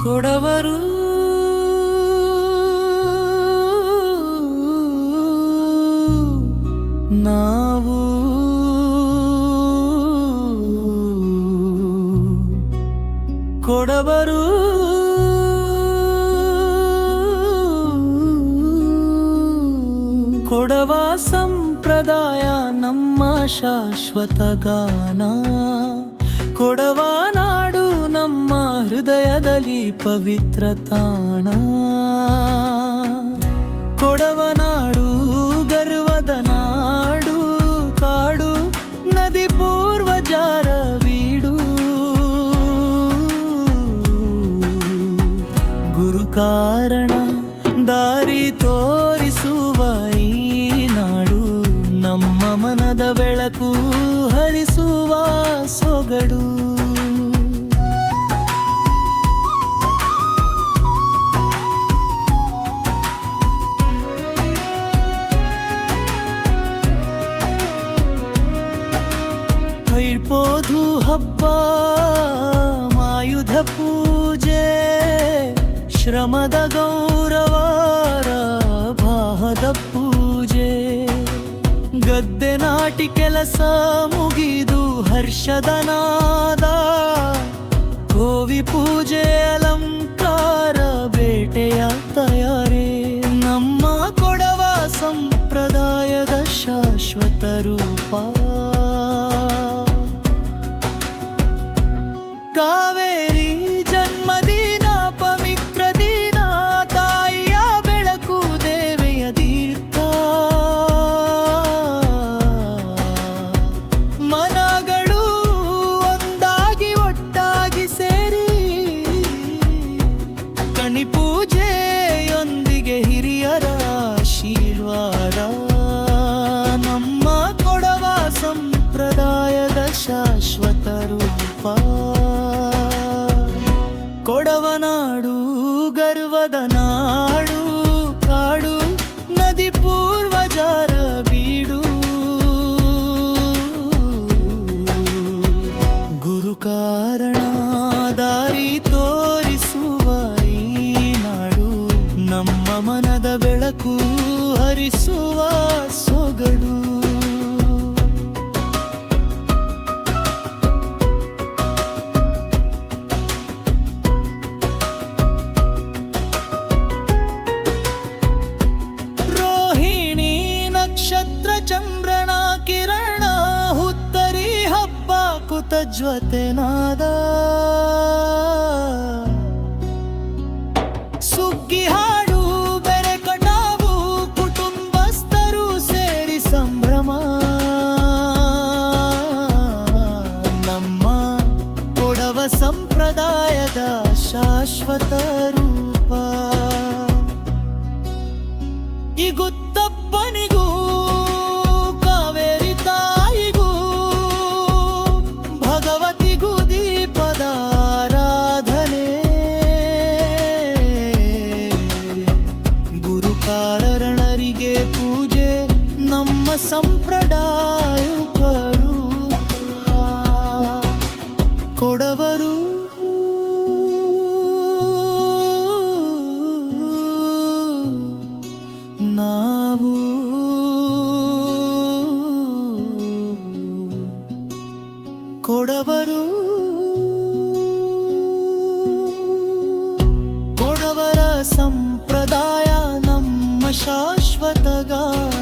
ಕೊಡವರು ನಾವು ಕೊಡವರು ಕೊಡವ ಸಂಪ್ರದಾಯ ನಮ್ಮ ಶಾಶ್ವತ ಗಾನ. ಕೊಡವ ನಾಡು ನಮ್ಮ ಹೃದಯದಲ್ಲಿ ಪವಿತ್ರ ತಾಣ. ಕೊಡವ ನಾಡು ಗರ್ವದ ನಾಡು, ಕಾಡು ನದಿ ಪೂರ್ವಜರ ವೀಡು. ಗುರು ಕಾರಣ ದಾರಿ ತೋರಿಸುವ ಈ ನಾಡು, ನಮ್ಮ ಮನದ ಬೆಳಕು ಹರಿಸುವ ಸೊಗಡು. ಇರ್ಬೋದು ಹಬ್ಬ, ಆಯುಧ ಪೂಜೆ, ಶ್ರಮದ ಗೌರವರ ಭಾವದ ಪೂಜೆ. ಗದ್ದೆ ನಾಟಿ ಕೆಲಸ ಮುಗಿದು ಹರ್ಷದ ನಾದ, ಗೋವಿ ಪೂಜೆ ಅಲಂಕಾರ ಬೇಟೆಯ ತಯಾರಿ. ನಮ್ಮ ಕೊಡವ ಸಂಪ್ರದಾಯದ ಶಾಶ್ವತ ರೂಪ. ಕಾವೇರಿ ಜನ್ಮದಿನ ಪವಿತ್ರ ದಿನ, ತಾಯಿಯ ಬೆಳಕು ದೇವೆಯ ತೀರ್ಥ. ಮನಗಳು ಒಂದಾಗಿ ಒಟ್ಟಾಗಿ ಸೇರಿ, ಕಣಿ ಪೂಜೆಯೊಂದಿಗೆ ಹಿರಿಯರ ಆಶೀರ್ವಾದ. ನಮ್ಮ ಕೊಡವ ಸಂಪ್ರದಾಯದ ಶಾಶ್ವತ ರೂಪ. ಕೊಡವ ನಾಡು ಗರ್ವದ ನಾಡು, ಕಾಡು ನದಿ ಪೂರ್ವಜರ ಬೀಡು. ಗುರು ಕಾರಣ ದಾರಿ ತೋರಿಸುವ ಈ ನಾಡು, ನಮ್ಮ ಮನದ ಬೆಳಕು ಹರಿಸುವ ಸೊಗಡು. ನಕ್ಷತ್ರ ಚಂದ್ರನ ಕಿರಣ, ಹುತ್ತರಿ ಹಬ್ಬ ಕುತಜ್ವತೆ ನಾದ. ಸುಗ್ಗಿ ಹಾಡು ಬೆರೆ ಕಟಾವು, ಕುಟುಂಬಸ್ಥರು ಸೇರಿ ಸಂಭ್ರಮ. ನಮ್ಮ ಕೊಡವ ಸಂಪ್ರದಾಯದ ಶಾಶ್ವತ ರೂಪ. ಈ ಗುತ್ತಪ್ಪನಿಗೂ ಕಾವೇರಿ ತಾಯಿಗೂ, ಭಗವತಿಗೂ ದೀಪದ ಆರಾಧನೆ. ಗುರು ಕಾರಣರಿಗೆ ಪೂಜೆ ನಮ್ಮ ಸಂಪ್ರದಾಯ. ಕೊಡವರು ನಾವು ಕೊಡವರು. ಕೊಡವರ ಸಂಪ್ರದಾಯ ನಮ್ಮ ಶಾಶ್ವತ ಗಾನ.